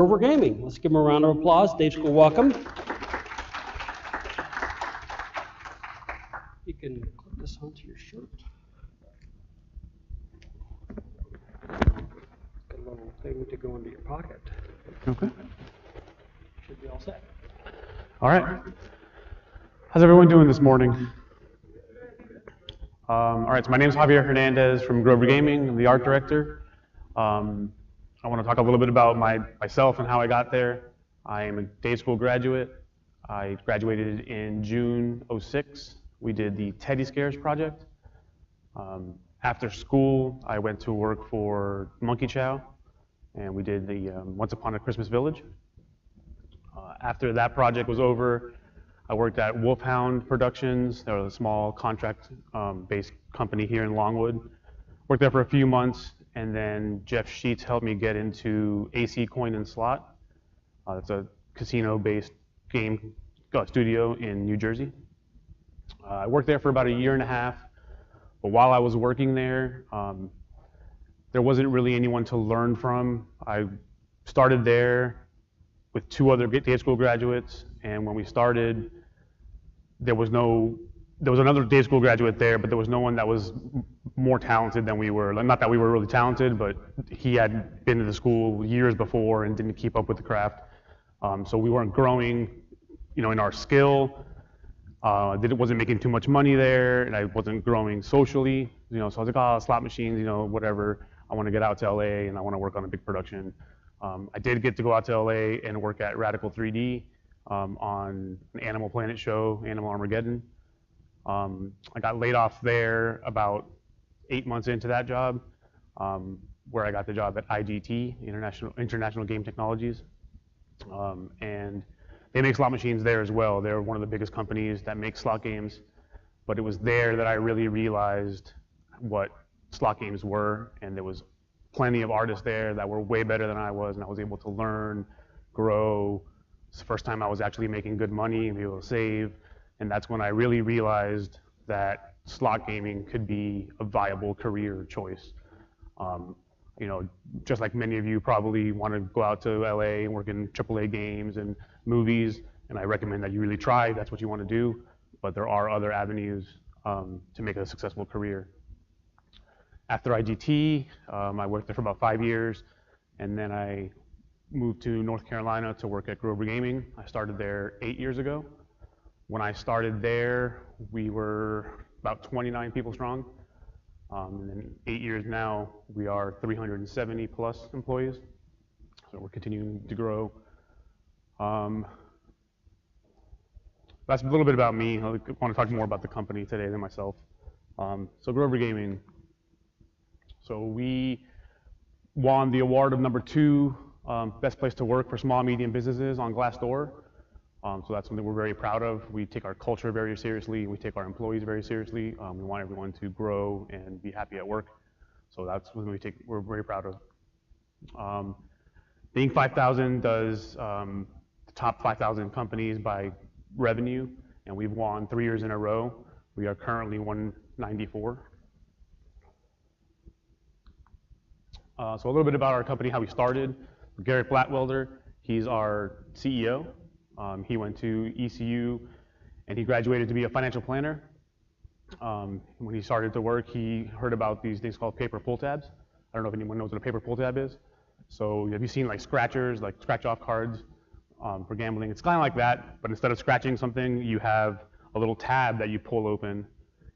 Grover Gaming. Let's give them a round of applause. Stage school welcome. You can clip this onto your shirt. Got a little thing to go into your pocket. Okay. Should be all set. All right. How's everyone doing this morning? All right, so my name is Javier Hernandez from Grover Gaming. I'm the art director. I want to talk a little bit about myself and how I got there. I am a day school graduate. I graduated in June '06. We did the Teddy Scares project. After school, I went to work for Monkey Chow, and we did the Once Upon a Christmas Village. After that project was over, I worked at Wolfhound Productions. They're a small contract-based company here in Longwood. Worked there for a few months, and then Jeff Sheets helped me get into AC Coin and Slot. It's a casino-based game studio in New Jersey. I worked there for about a year and a half, but while I was working there, there wasn't really anyone to learn from. I started there with 2 other day school graduates, and when we started, there was another day school graduate there, but there was no one that was more talented than we were. Not that we were really talented, but he had been to the school years before and didn't keep up with the craft. So we weren't growing, in our skill. Wasn't making too much money there, and I wasn't growing socially. So I was like, oh, slot machines, whatever. I want to get out to LA and I want to work on a big production. I did get to go out to LA and work at Radical 3D on an Animal Planet show, Animal Armageddon. I got laid off there about 8 months into that job, where I got the job at IGT, International Game Technologies. And they make slot machines there as well. They're one of the biggest companies that make slot games. But it was there that I really realized what slot games were, and there was plenty of artists there that were way better than I was, and I was able to learn, grow. It's the first time I was actually making good money and be able to save. And that's when I really realized that slot gaming could be a viable career choice. Just like many of you probably want to go out to LA and work in AAA games and movies, and I recommend that you really try if that's what you want to do, but there are other avenues to make a successful career. After IGT, I worked there for about 5 years, and then I moved to North Carolina to work at Grover Gaming. I started there 8 years ago. When I started there, we were about 29 people strong. And then 8 years now, we are 370 plus employees. So we're continuing to grow. That's a little bit about me. I want to talk more about the company today than myself. So Grover Gaming. So we won the award of #2 best place to work for small and medium businesses on Glassdoor. So that's something we're very proud of. We take our culture very seriously. We take our employees very seriously. We want everyone to grow and be happy at work. So that's something we're very proud of. The Inc. 5000 does the top 5,000 companies by revenue, and we've won 3 years in a row. We are currently 194. So a little bit about our company, how we started. Garrett Flatwelder, he's our CEO. He went to ECU and he graduated to be a financial planner. When he started to work, he heard about these things called paper pull tabs. I don't know if anyone knows what a paper pull tab is. So have you seen like scratchers, like scratch off cards for gambling? It's kind of like that, but instead of scratching something, you have a little tab that you pull open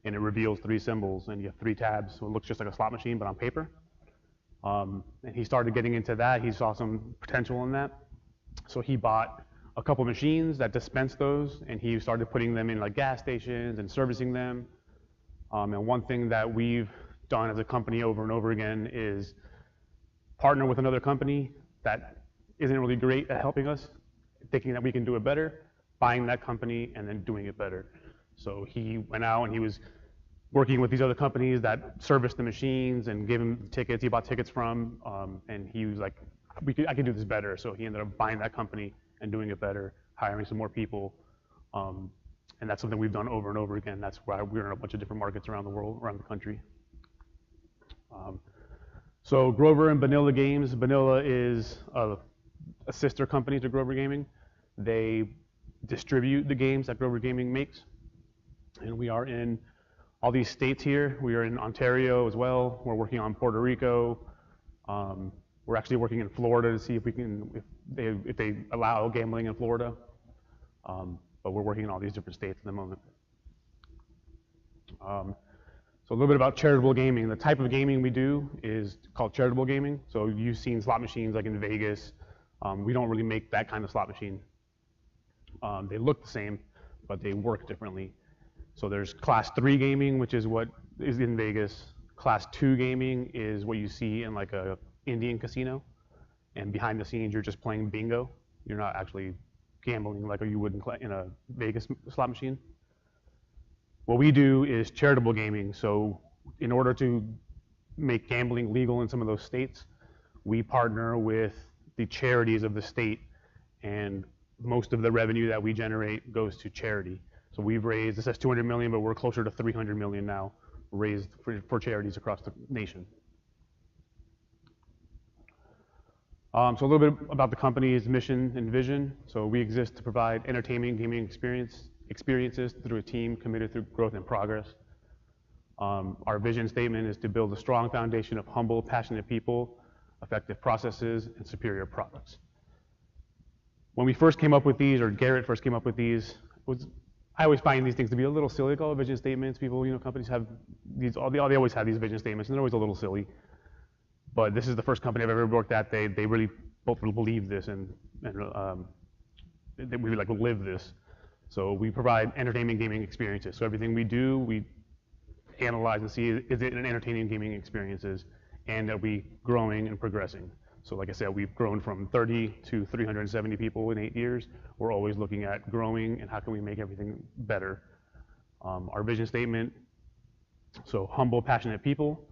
and it reveals 3 symbols, and you have 3 tabs, so it looks just like a slot machine, but on paper. And he started getting into that. He saw some potential in that. So he bought a couple machines that dispensed those, and he started putting them in like gas stations and servicing them. And one thing that we've done as a company over and over again is partner with another company that isn't really great at helping us, thinking that we can do it better, buying that company and then doing it better. So he went out and he was working with these other companies that serviced the machines and gave him tickets. He bought tickets from, and he was like, I can do this better. So he ended up buying that company and doing it better, hiring some more people. And that's something we've done over and over again. That's why we're in a bunch of different markets around the world, around the country. So Grover and Vanilla Games. Vanilla is a sister company to Grover Gaming. They distribute the games that Grover Gaming makes. And we are in all these states here. We are in Ontario as well. We're working on Puerto Rico. We're actually working in Florida to see if we can, if they allow gambling in Florida. But we're working in all these different states at the moment. So a little bit about charitable gaming. The type of gaming we do is called charitable gaming. So you've seen slot machines like in Vegas. We don't really make that kind of slot machine. They look the same, but they work differently. So there's class 3 gaming, which is what is in Vegas. Class 2 gaming is what you see in like a Indian casino. And behind the scenes, you're just playing bingo. You're not actually gambling like you would in a Vegas slot machine. What we do is charitable gaming. So in order to make gambling legal in some of those states, we partner with the charities of the state, and most of the revenue that we generate goes to charity. So we've raised, it says 200 million, but we're closer to 300 million now raised for charities across the nation. So a little bit about the company's mission and vision. So we exist to provide entertaining gaming experiences through a team committed through growth and progress. Our vision statement is to build a strong foundation of humble, passionate people, effective processes, and superior products. When we first came up with these, or Garrett first came up with these, I always find these things to be a little silly, called vision statements. People, companies have these, they always have these vision statements, and they're always a little silly. But this is the first company I've ever worked at. They really both believe this, and we like live this. So we provide entertaining gaming experiences. So everything we do, we analyze and see, is it an entertaining gaming experiences, and are we growing and progressing? So like I said, we've grown from 30 to 370 people in 8 years. We're always looking at growing and how can we make everything better. Our vision statement, so humble, passionate people.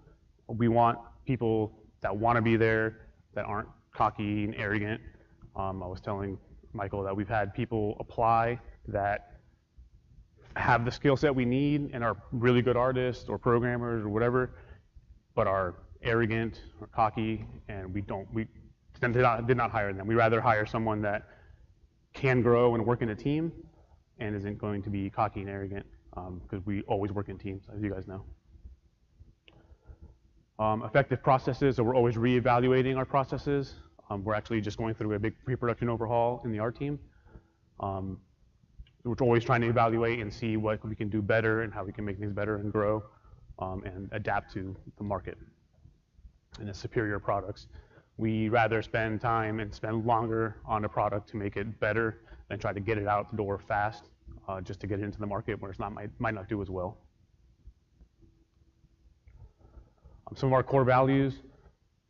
We want people that want to be there, that aren't cocky and arrogant. I was telling Michael that we've had people apply that have the skill set we need and are really good artists or programmers or whatever, but are arrogant or cocky, and we did not hire them. We rather hire someone that can grow and work in a team and isn't going to be cocky and arrogant, because we always work in teams, as you guys know. Effective processes, so we're always reevaluating our processes. We're actually just going through a big pre-production overhaul in the art team. We're always trying to evaluate and see what we can do better and how we can make things better and grow and adapt to the market and the superior products. We rather spend time and spend longer on a product to make it better than try to get it out the door fast just to get it into the market where it's might not do as well. Some of our core values,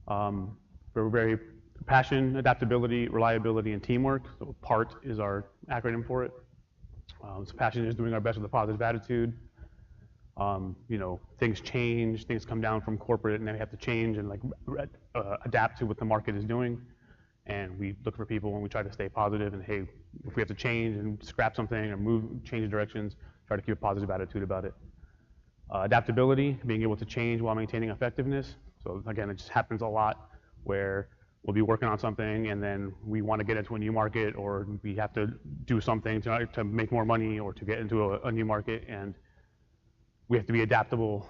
we're very passion, adaptability, reliability, and teamwork. So PART is our acronym for it. So passion is doing our best with a positive attitude. Things change, things come down from corporate, and then we have to change and adapt to what the market is doing. And we look for people when we try to stay positive, and hey, if we have to change and scrap something or change directions, try to keep a positive attitude about it. Adaptability, being able to change while maintaining effectiveness. So again, it just happens a lot where we'll be working on something and then we want to get into a new market, or we have to do something to make more money or to get into a new market, and we have to be adaptable,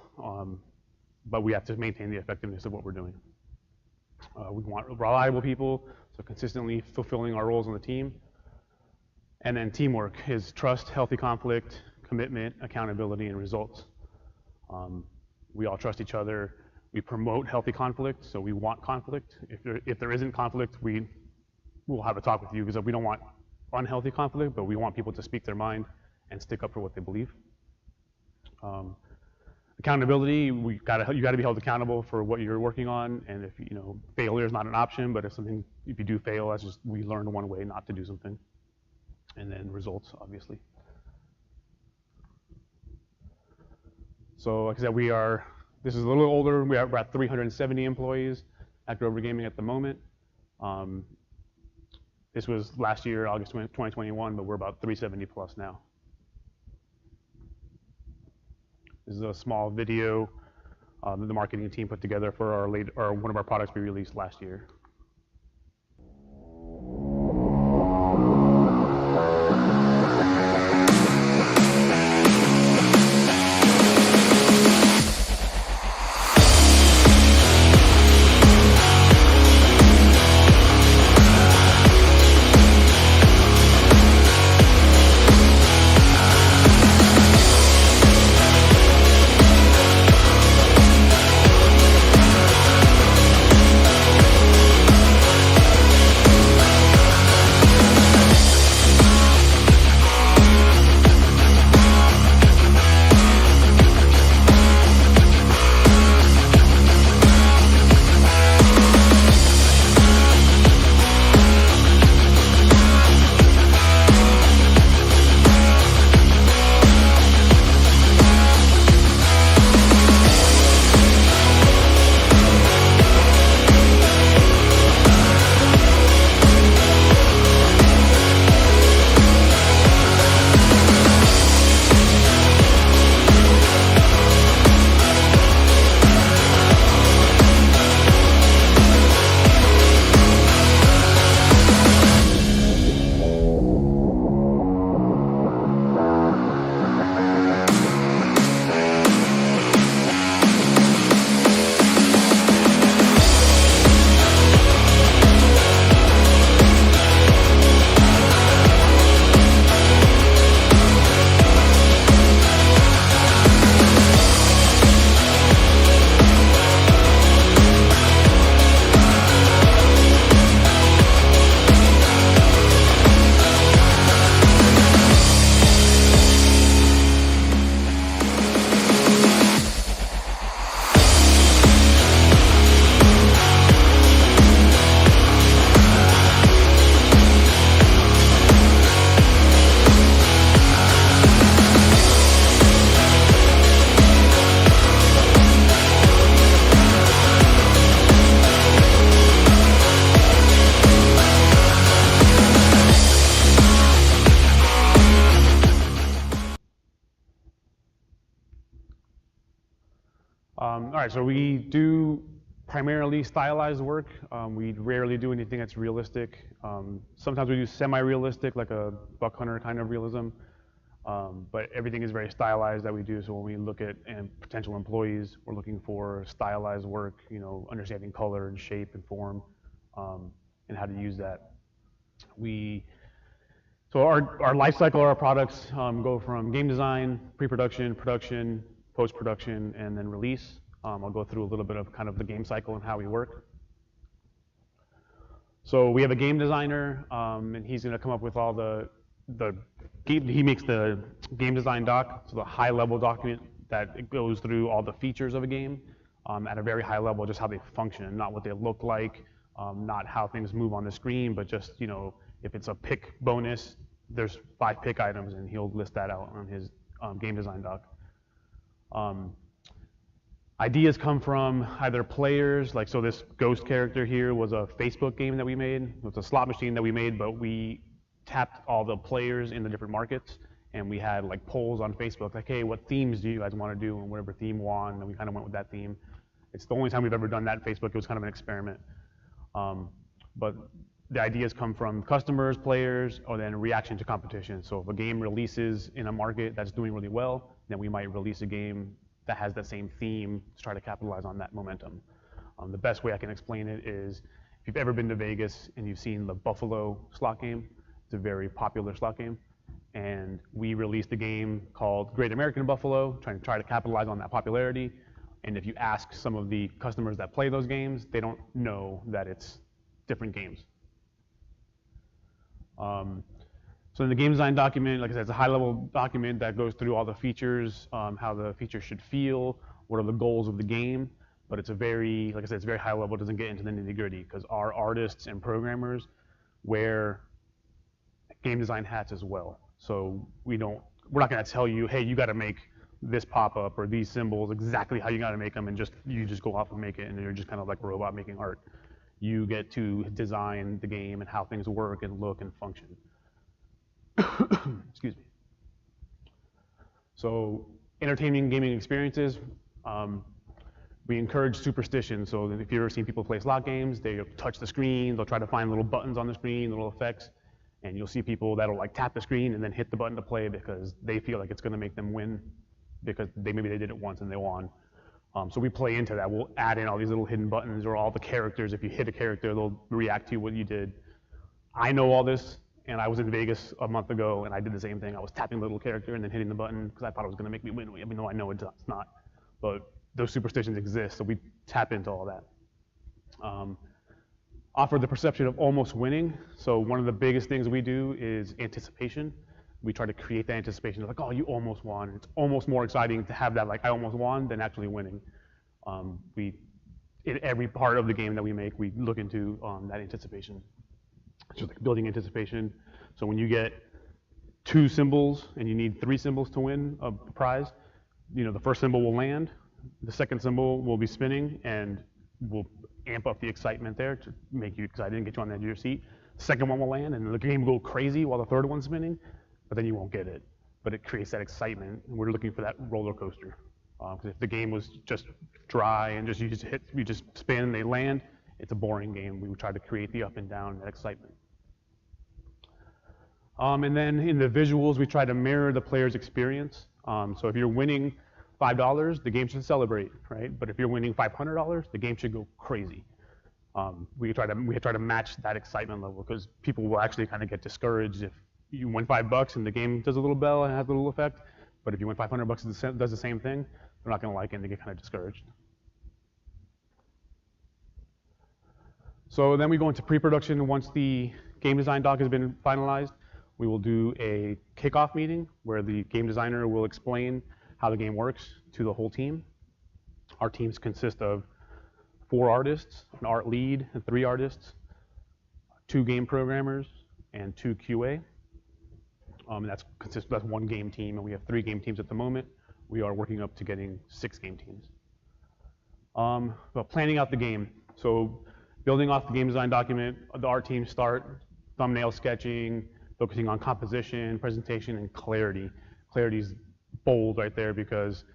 but we have to maintain the effectiveness of what we're doing. We want reliable people, so consistently fulfilling our roles on the team. And then teamwork is trust, healthy conflict, commitment, accountability, and results. We all trust each other. We promote healthy conflict, so we want conflict. If there isn't conflict, we'll have a talk with you, because we don't want unhealthy conflict, but we want people to speak their mind and stick up for what they believe. Accountability, you got to be held accountable for what you're working on, and if failure is not an option, but if you do fail, that's just we learned one way not to do something. And then results, obviously. So like I said, this is a little older. We're at 370 employees at Grover Gaming at the moment. This was last year, August 2021, but we're about 370 plus now. This is a small video that the marketing team put together for one of our products we released last year. All right, so we do primarily stylized work. We rarely do anything that's realistic. Sometimes we do semi-realistic, like a Buck Hunter kind of realism. But everything is very stylized that we do. So when we look at potential employees, we're looking for stylized work, understanding color and shape and form, and how to use that. So our life cycle of our products go from game design, pre-production, production, post-production, and then release. I'll go through a little bit of kind of the game cycle and how we work. So we have a game designer, and he's going to come up with all he makes the game design doc, so the high-level document that goes through all the features of a game at a very high level, just how they function, not what they look like, not how things move on the screen, but just, if it's a pick bonus, there's 5 pick items, and he'll list that out on his game design doc. Ideas come from either players, so this ghost character here was a Facebook game that we made. It was a slot machine that we made, but we tapped all the players in the different markets, and we had polls on Facebook, hey, what themes do you guys want to do? And whatever theme won, and we kind of went with that theme. It's the only time we've ever done that in Facebook. It was kind of an experiment. But the ideas come from customers, players, or then reaction to competition. So if a game releases in a market that's doing really well, then we might release a game that has that same theme to try to capitalize on that momentum. The best way I can explain it is, if you've ever been to Vegas and you've seen the Buffalo slot game, it's a very popular slot game. And we released a game called Great American Buffalo, try to capitalize on that popularity. And if you ask some of the customers that play those games, they don't know that it's different games. So in the game design document, like I said, it's a high-level document that goes through all the features, how the features should feel, what are the goals of the game. But it's a very, like I said, it's very high level. It doesn't get into the nitty-gritty because our artists and programmers wear game design hats as well. So we're not going to tell you, hey, you got to make this pop-up or these symbols exactly how you got to make them, and you just go off and make it, and you're just kind of like a robot making art. You get to design the game and how things work and look and function. Excuse me. So entertaining gaming experiences, we encourage superstition. So if you've ever seen people play slot games, they touch the screen, they'll try to find little buttons on the screen, little effects, and you'll see people that'll tap the screen and then hit the button to play because they feel like it's going to make them win because maybe they did it once and they won. So we play into that. We'll add in all these little hidden buttons or all the characters. If you hit a character, they'll react to what you did. I know all this. And I was in Vegas a month ago, and I did the same thing. I was tapping the little character and then hitting the button because I thought it was going to make me win, even though I know it's not. But those superstitions exist, so we tap into all that. Offer the perception of almost winning. So one of the biggest things we do is anticipation. We try to create that anticipation of oh, you almost won. It's almost more exciting to have that I almost won than actually winning. In every part of the game that we make, we look into that anticipation. Just building anticipation. So when you get 2 symbols and you need 3 symbols to win a prize, the first symbol will land, the second symbol will be spinning, and we'll amp up the excitement there to make you excited and get you on the edge of your seat. The second one will land, and the game will go crazy while the third one's spinning, but then you won't get it. But it creates that excitement, and we're looking for that roller coaster. Because if the game was just dry and you just spin, they land, it's a boring game. We would try to create the up and down, that excitement. And then in the visuals, we try to mirror the player's experience. So if you're winning $5, the game should celebrate, right? But if you're winning $500, the game should go crazy. We try to match that excitement level because people will actually kind of get discouraged if you win $5 and the game does a little bell and has a little effect. But if you win $500 and does the same thing, they're not going to like it and they get kind of discouraged. So then we go into pre-production. Once the game design doc has been finalized, we will do a kickoff meeting where the game designer will explain how the game works to the whole team. Our teams consist of 4 artists, an art lead, and 3 artists, 2 game programmers, and 2 QA. And that's one game team, and we have 3 game teams at the moment. We are working up to getting 6 game teams. But planning out the game. So building off the game design document, the art teams start thumbnail sketching, focusing on composition, presentation, and clarity. Clarity is bold right there because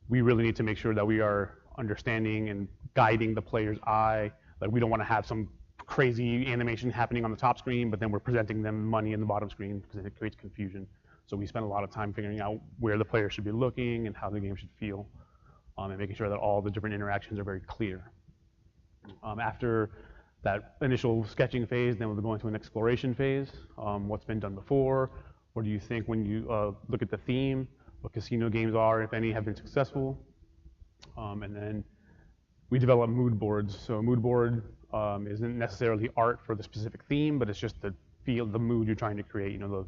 we really need to make sure that we are understanding and guiding the player's eye. Like, we don't want to have some crazy animation happening on the top screen, but then we're presenting them money in the bottom screen because it creates confusion. So we spend a lot of time figuring out where the player should be looking and how the game should feel, and making sure that all the different interactions are very clear. After that initial sketching phase, then we'll go into an exploration phase. What's been done before? What do you think when you look at the theme? What casino games are, if any, have been successful? And then we develop mood boards. So a mood board isn't necessarily art for the specific theme, but it's just the feel, the mood you're trying to create. You know,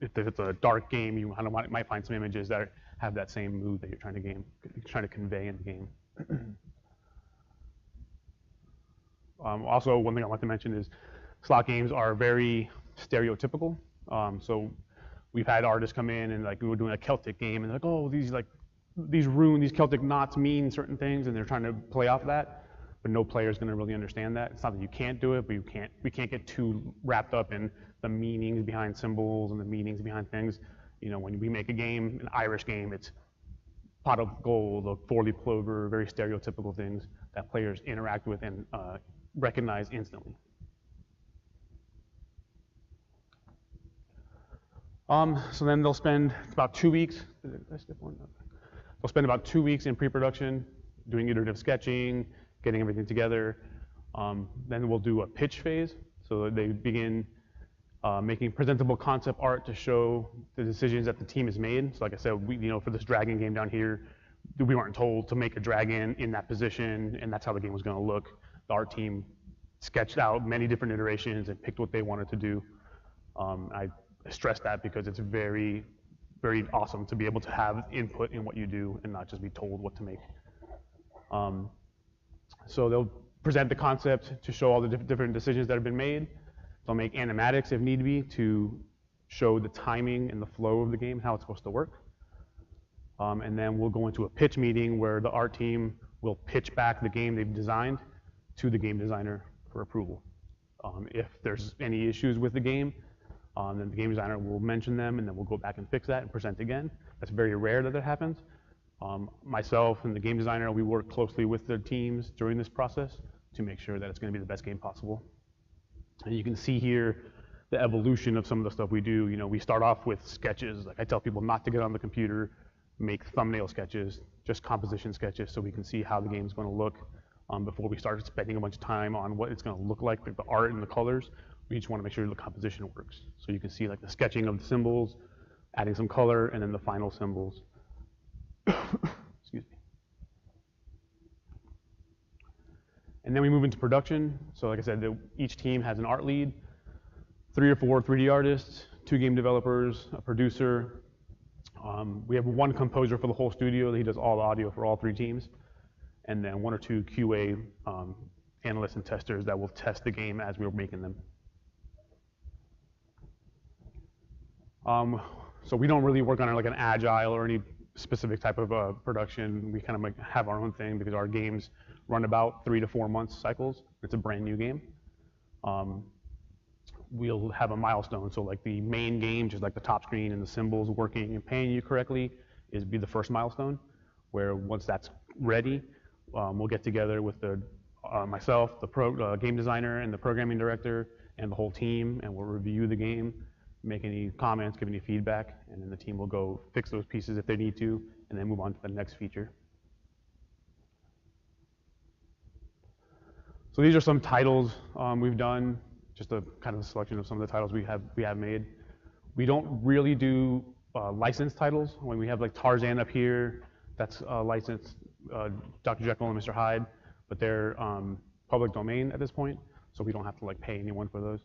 if it's a dark game, you might find some images that have that same mood that you're trying to convey in the game. Also, one thing I want to mention is slot games are very stereotypical. So we've had artists come in and, like, we were doing a Celtic game and they're like, oh, these runes, these Celtic knots mean certain things, and they're trying to play off of that. But no player is going to really understand that. It's not that you can't do it, but we can't get too wrapped up in the meanings behind symbols and the meanings behind things. You know, when we make a game, an Irish game, it's pot of gold, a four-leaf clover, very stereotypical things that players interact with and recognize instantly. So then they'll spend about 2 weeks. They'll spend about 2 weeks in pre-production, doing iterative sketching, getting everything together. Then we'll do a pitch phase. So they begin making presentable concept art to show the decisions that the team has made. So like I said, for this dragon game down here, we weren't told to make a dragon in that position, and that's how the game was going to look. The art team sketched out many different iterations and picked what they wanted to do. I stress that because it's very, very awesome to be able to have input in what you do and not just be told what to make. So they'll present the concept to show all the different decisions that have been made. They'll make animatics if need be to show the timing and the flow of the game, how it's supposed to work. And then we'll go into a pitch meeting where the art team will pitch back the game they've designed to the game designer for approval. If there's any issues with the game, then the game designer will mention them, and then we'll go back and fix that and present again. That's very rare that happens. Myself and the game designer, we work closely with the teams during this process to make sure that it's going to be the best game possible. And you can see here the evolution of some of the stuff we do. You know, we start off with sketches. Like, I tell people not to get on the computer, make thumbnail sketches, just composition sketches, so we can see how the game's going to look before we start spending a bunch of time on what it's going to look like the art and the colors. We just want to make sure the composition works. So you can see, like, the sketching of the symbols, adding some color, and then the final symbols. Excuse me. And then we move into production. So like I said, each team has an art lead, 3 or 4 3D artists, 2 game developers, a producer. We have 1 composer for the whole studio. He does all the audio for all 3 teams. And then 1 or 2 QA analysts and testers that will test the game as we're making them. So we don't really work on like an agile or any specific type of production. We kind of like have our own thing because our games run about 3 to 4 month cycles. It's a brand new game. We'll have a milestone. So like the main game, just like the top screen and the symbols working and paying you correctly, be the first milestone. Where once that's ready, we'll get together with myself, the game designer, and the programming director, and the whole team, and we'll review the game, make any comments, give any feedback, and then the team will go fix those pieces if they need to, and then move on to the next feature. So these are some titles we've done, just a kind of a selection of some of the titles we have made. We don't really do licensed titles. When we have like Tarzan up here, that's licensed, Dr. Jekyll and Mr. Hyde, but they're public domain at this point, so we don't have to like pay anyone for those.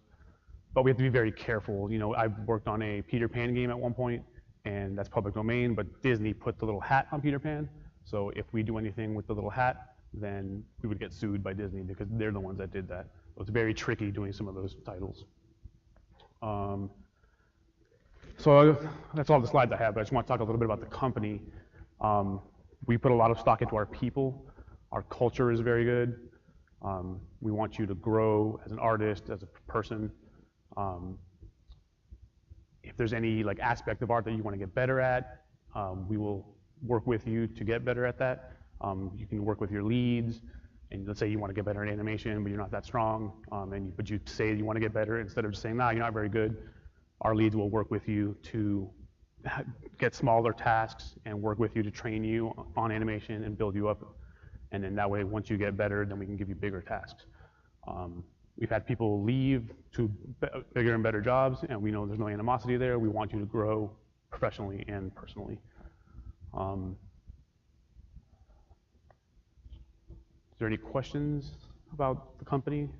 But we have to be very careful. You know, I've worked on a Peter Pan game at one point, and that's public domain, but Disney put the little hat on Peter Pan. So if we do anything with the little hat, then we would get sued by Disney because they're the ones that did that. So it's very tricky doing some of those titles. So that's all the slides I have, but I just want to talk a little bit about the company. We put a lot of stock into our people. Our culture is very good. We want you to grow as an artist, as a person. If there's any like aspect of art that you want to get better at, we will work with you to get better at that. You can work with your leads, and let's say you want to get better in animation, but you're not that strong, but you say you want to get better, instead of just saying, nah, you're not very good, our leads will work with you to get smaller tasks and work with you to train you on animation and build you up. And then that way, once you get better, then we can give you bigger tasks. We've had people leave to bigger and better jobs, and we know there's no animosity there. We want you to grow professionally and personally. Is there any questions about the company?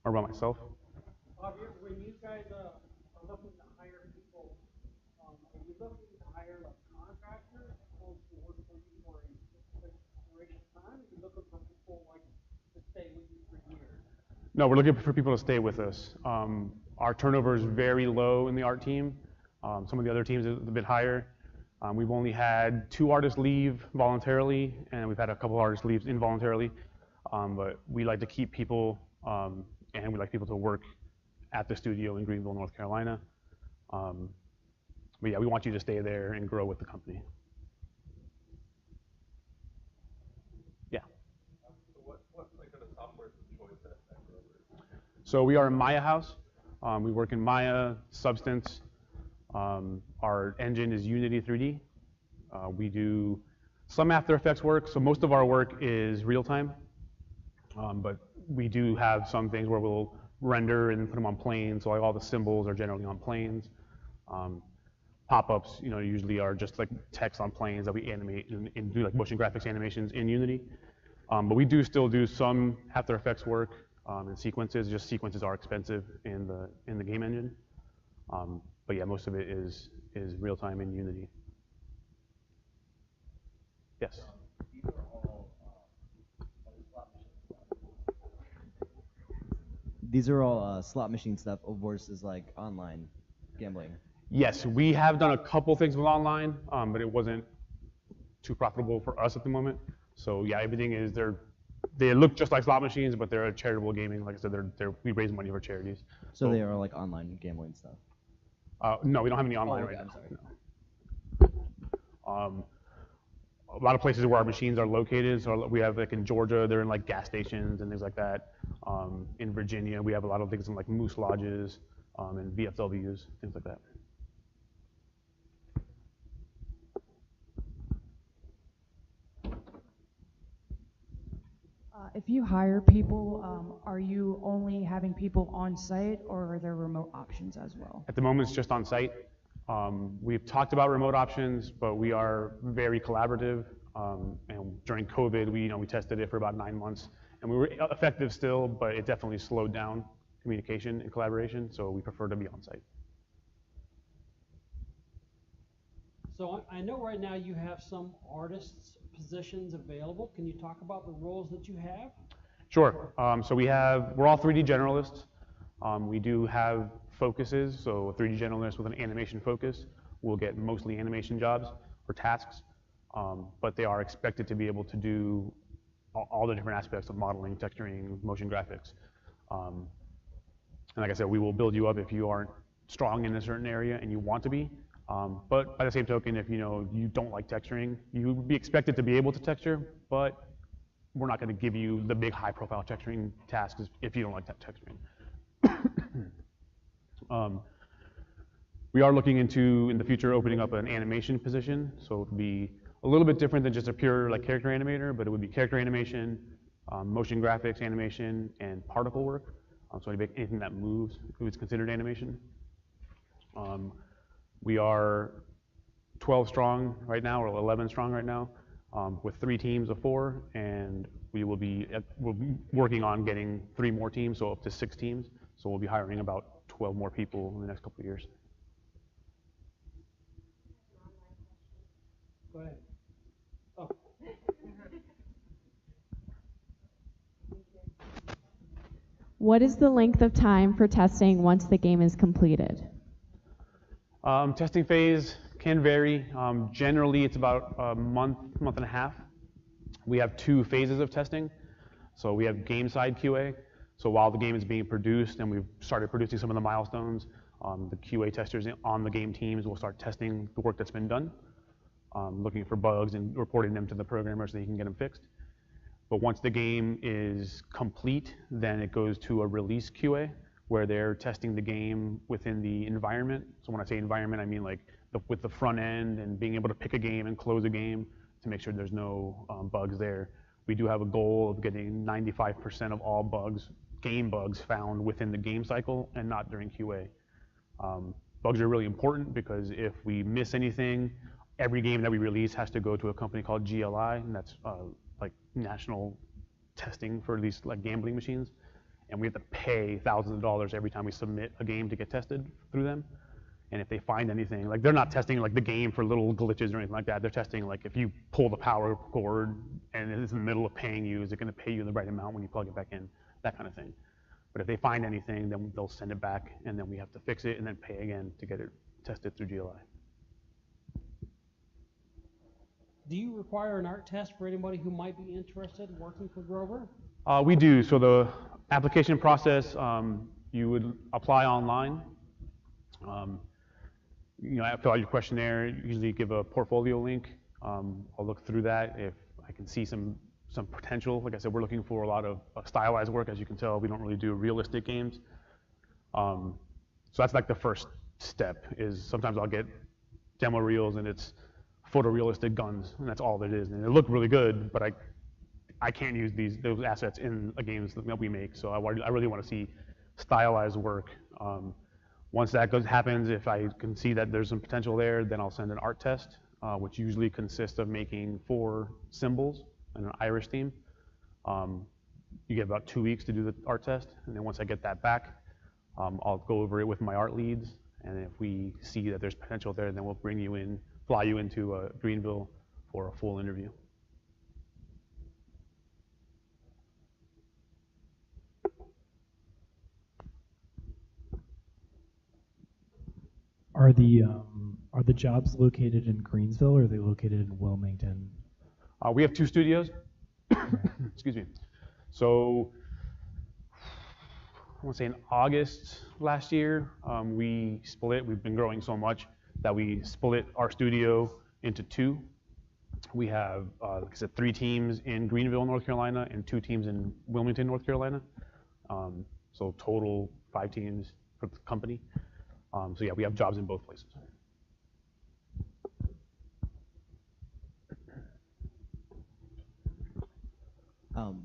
Or about myself? Javier, when you guys are looking to hire people, are you looking to hire like contractors or to work for you for a specific duration of time? Are you looking for people like to stay with you for years? No, we're looking for people to stay with us. Our turnover is very low in the art team. Some of the other teams are a bit higher. We've only had 2 artists leave voluntarily, and we've had a couple artists leave involuntarily. But we like to keep people, and we like people to work at the studio in Greenville, North Carolina. But yeah, we want you to stay there and grow with the company. Yeah. So what's like the software of choice at Grover? So we are a Maya house. We work in Maya, Substance. Our engine is Unity 3D. We do some After Effects work, so most of our work is real time. But we do have some things where we'll render and put them on planes, so like all the symbols are generally on planes. Pop-ups, usually are just like text on planes that we animate and do like motion graphics animations in Unity. But we do still do some After Effects work and sequences. Just sequences are expensive in the game engine. But yeah, most of it is real time in Unity. Yes. These are all slot machines. These are all slot machine stuff versus like online gambling. Yes, we have done a couple things with online, but it wasn't too profitable for us at the moment. So yeah, everything is they look just like slot machines, but they're a charitable gaming. Like I said, we raise money for charities. So they are like online gambling stuff. No, we don't have any online okay, right I'm now. Sorry. No. A lot of places where our machines are located, so we have like in Georgia, they're in like gas stations and things like that. In Virginia, we have a lot of things in like moose lodges and VFWs, things like that. If you hire people, are you only having people on site, or are there remote options as well? At the moment, it's just on site. We've talked about remote options, but we are very collaborative. And during COVID, we tested it for about 9 months, and we were effective still, but it definitely slowed down communication and collaboration. So we prefer to be on site. So I know right now you have some artists positions available. Can you talk about the roles that you have? Sure. So we're all 3D generalists. We do have focuses, so a 3D generalist with an animation focus will get mostly animation jobs or tasks, but they are expected to be able to do all the different aspects of modeling, texturing, motion graphics. And like I said, we will build you up if you aren't strong in a certain area and you want to be. But by the same token, if you don't like texturing, you would be expected to be able to texture, but we're not going to give you the big high-profile texturing tasks if you don't like that texturing. We are looking into, in the future, opening up an animation position, so it would be a little bit different than just a pure like character animator, but it would be character animation, motion graphics animation, and particle work. So anything that moves is considered animation. We are 12 strong right now, or 11 strong right now, with 3 teams of 4, and we'll be working on getting 3 more teams, so up to 6 teams. So we'll be hiring about 12 more people in the next couple of years. Go ahead. Oh. What is the length of time for testing once the game is completed? Testing phase can vary. Generally, it's about a month and a half. We have 2 phases of testing. So we have game side QA. So while the game is being produced and we've started producing some of the milestones, The QA testers on the game teams will start testing the work that's been done, looking for bugs and reporting them to the programmer so they can get them fixed. But once the game is complete, then it goes to a release QA where they're testing the game within the environment. So when I say environment, I mean like with the front end and being able to pick a game and close a game to make sure there's no bugs there. We do have a goal of getting 95% of all bugs, game bugs, found within the game cycle and not during QA. Bugs are really important because if we miss anything, every game that we release has to go to a company called GLI, and that's like national testing for these like gambling machines. And we have to pay thousands of dollars every time we submit a game to get tested through them. And if they find anything, like they're not testing like the game for little glitches or anything like that. They're testing like if you pull the power cord and it's in the middle of paying you, is it going to pay you the right amount when you plug it back in? That kind of thing. But if they find anything, then they'll send it back, and then we have to fix it and then pay again to get it tested through GLI. Do you require an art test for anybody who might be interested in working for Grover? We do. So the application process, you would apply online. You know, fill out your questionnaire. Usually give a portfolio link. I'll look through that. If I can see some potential, like I said, we're looking for a lot of stylized work. As you can tell, we don't really do realistic games. So that's like the first step. Is sometimes I'll get demo reels and it's photorealistic guns, and that's all that is. And they look really good, but I can't use those assets in the games that we make. So I really want to see stylized work. Once that happens, if I can see that there's some potential there, then I'll send an art test, which usually consists of making 4 symbols and an Irish theme. You get about 2 weeks to do the art test, and then once I get that back, I'll go over it with my art leads, and if we see that there's potential there, then we'll bring you in, fly you into Greenville for a full interview. Are the jobs located in Greensville or are they located in Wilmington? We have 2 studios. Excuse me. So I want to say in August last year, we split. We've been growing so much that we split our studio into 2. We have, like I said, 3 teams in Greenville, North Carolina, and 2 teams in Wilmington, North Carolina. So total 5 teams for the company. So yeah, we have jobs in both places.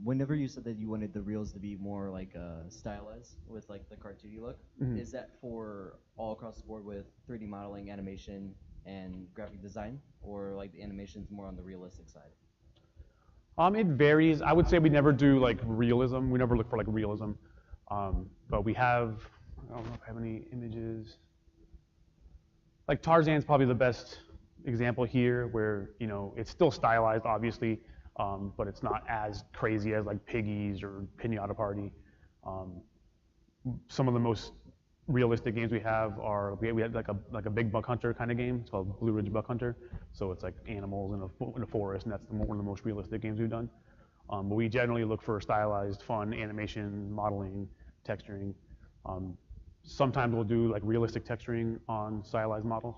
Whenever you said that you wanted the reels to be more like stylized with like the cartoony look, is that for all across the board with 3D modeling, animation, and graphic design, or like the animation's more on the realistic side? It varies. I would say we never do like realism. We never look for like realism. But we have, I don't know if I have any images. Like Tarzan's probably the best example here where, you know, it's still stylized, obviously, but it's not as crazy as like Piggies or Pinata Party. Some of the most realistic games we have are, we had like a big buck hunter kind of game. It's called Blue Ridge Buck Hunter. So it's like animals in a forest, and that's one of the most realistic games we've done. But we generally look for stylized, fun animation, modeling, texturing. Sometimes we'll do like realistic texturing on stylized models.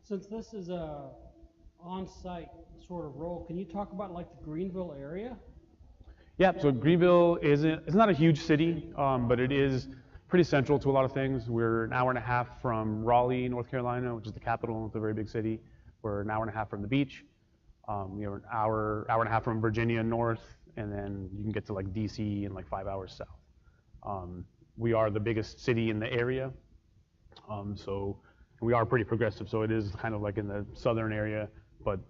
Since this is a on-site sort of role, can you talk about like the Greenville area? Yeah, so Greenville it's not a huge city, but it is pretty central to a lot of things. We're an hour and a half from Raleigh, North Carolina, which is the capital. It's a very big city. We're an hour and a half from the beach. We're an hour and a half from Virginia north, and then you can get to like DC in like 5 hours south. We are the biggest city in the area, so we are pretty progressive. So it is kind of like in the southern area, but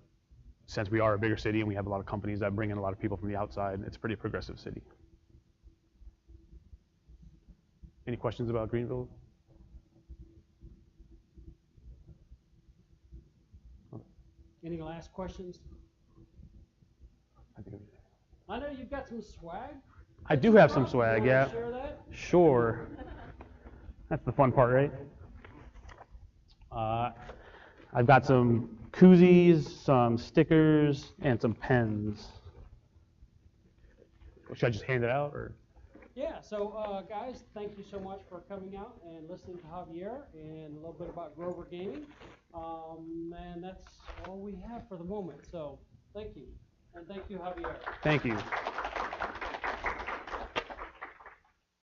since we are a bigger city and we have a lot of companies that bring in a lot of people from the outside, it's a pretty progressive city. Any questions about Greenville? Any last questions? I know you've got some swag. I do have some swag, yeah. Share that? Sure. That's the fun part, right? I've got some koozies, some stickers, and some pens. Should I just hand it out, or? Yeah, so guys, thank you so much for coming out and listening to Javier and a little bit about Grover Gaming. And that's all we have for the moment. So thank you. And thank you, Javier. Thank you.